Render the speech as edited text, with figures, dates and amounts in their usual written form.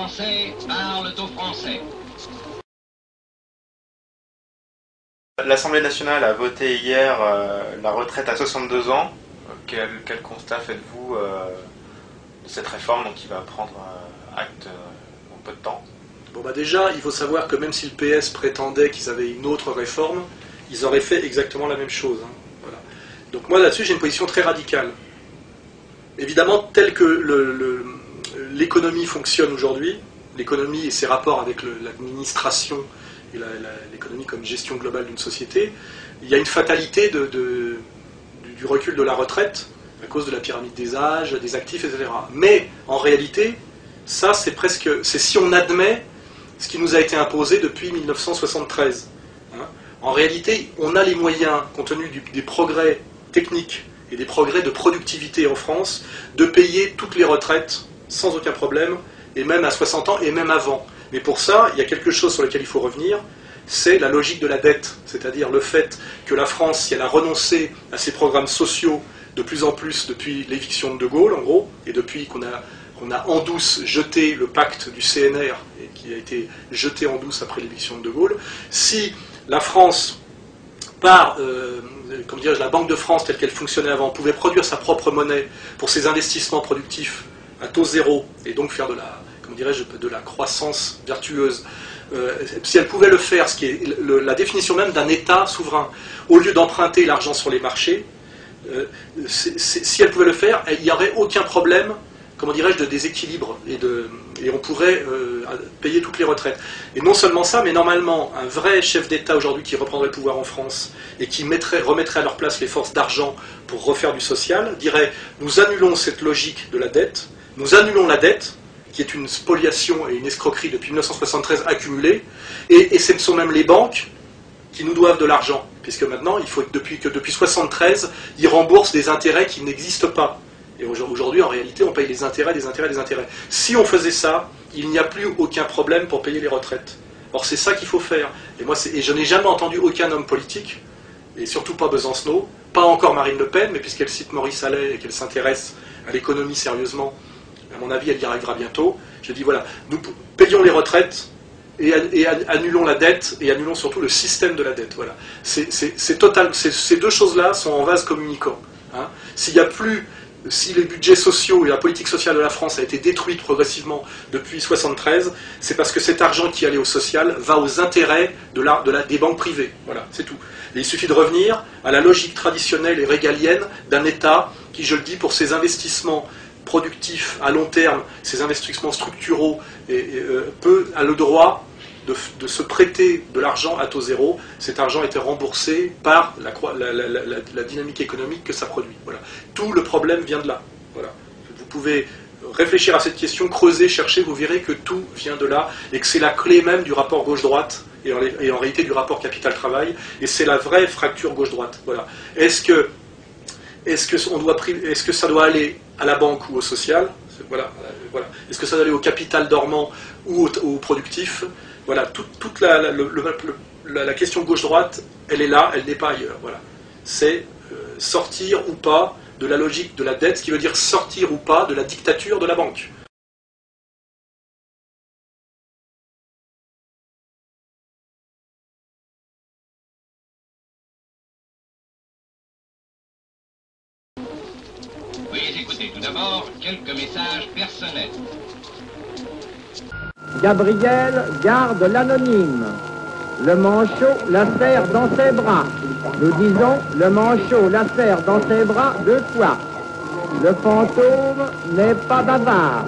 Français parlent aux Français. L'Assemblée nationale a voté hier la retraite à 62 ans. Quel constat faites-vous de cette réforme qui va prendre acte en peu de temps? Bon bah déjà, il faut savoir que même si le PS prétendait qu'ils avaient une autre réforme, ils auraient fait exactement la même chose. Hein. Voilà. Donc moi là-dessus, j'ai une position très radicale. Évidemment, telle que l'économie fonctionne aujourd'hui, l'économie et ses rapports avec l'administration et l'économie comme gestion globale d'une société, il y a une fatalité du recul de la retraite à cause de la pyramide des âges, des actifs, etc. Mais en réalité, ça c'est si on admet ce qui nous a été imposé depuis 1973. Hein. En réalité, on a les moyens, compte tenu des progrès techniques et des progrès de productivité en France, de payer toutes les retraites sans aucun problème, et même à 60 ans, et même avant. Mais pour ça, il y a quelque chose sur lequel il faut revenir, c'est la logique de la dette, c'est-à-dire le fait que la France, si elle a renoncé à ses programmes sociaux de plus en plus depuis l'éviction de De Gaulle, en gros, et depuis qu'on a en douce jeté le pacte du CNR, et qui a été jeté en douce après l'éviction de De Gaulle, si la France, par comme dirais-je, la Banque de France telle qu'elle fonctionnait avant, pouvait produire sa propre monnaie pour ses investissements productifs à taux zéro, et donc faire de la croissance vertueuse, si elle pouvait le faire, ce qui est la définition même d'un État souverain, au lieu d'emprunter l'argent sur les marchés, si elle pouvait le faire, il n'y aurait aucun problème, comment dirais-je, de déséquilibre, et on pourrait payer toutes les retraites. Et non seulement ça, mais normalement, un vrai chef d'État aujourd'hui qui reprendrait le pouvoir en France et qui remettrait à leur place les forces d'argent pour refaire du social, dirait, nous annulons cette logique de la dette, nous annulons la dette, qui est une spoliation et une escroquerie depuis 1973 accumulée, et ce sont même les banques qui nous doivent de l'argent, puisque maintenant, il faut que depuis 1973, ils remboursent des intérêts qui n'existent pas. Et aujourd'hui, en réalité, on paye des intérêts, des intérêts, des intérêts. Si on faisait ça, il n'y a plus aucun problème pour payer les retraites. Or, c'est ça qu'il faut faire. Et je n'ai jamais entendu aucun homme politique, et surtout pas Besancenot, pas encore Marine Le Pen, mais puisqu'elle cite Maurice Allais et qu'elle s'intéresse à l'économie sérieusement, à mon avis, elle y arrivera bientôt. Je dis voilà, nous payons les retraites et annulons la dette et annulons surtout le système de la dette. Voilà. C'est total. Ces deux choses-là sont en vase communicant. Hein. Si les budgets sociaux et la politique sociale de la France a été détruite progressivement depuis 1973, c'est parce que cet argent qui allait au social va aux intérêts des banques privées. Voilà, c'est tout. Et il suffit de revenir à la logique traditionnelle et régalienne d'un État qui, je le dis, pour ses investissements productifs à long terme, ces investissements structuraux, a le droit de se prêter de l'argent à taux zéro. Cet argent était remboursé par la dynamique économique que ça produit. Voilà. Tout le problème vient de là. Voilà. Vous pouvez réfléchir à cette question, creuser, chercher, vous verrez que tout vient de là, et que c'est la clé même du rapport gauche-droite, et en réalité du rapport capital-travail, et c'est la vraie fracture gauche-droite. Voilà. Est-ce que ça doit aller à la banque ou au social? Voilà. Est-ce que ça doit aller au capital dormant ou au productif? Voilà, toute la question gauche-droite, elle est là, elle n'est pas ailleurs. Voilà. C'est sortir ou pas de la logique de la dette, ce qui veut dire sortir ou pas de la dictature de la banque. Veuillez écouter tout d'abord quelques messages personnels. Gabriel garde l'anonyme. Le manchot la serre dans ses bras. Nous disons, le manchot la serre dans ses bras 2 fois. Le fantôme n'est pas bavard.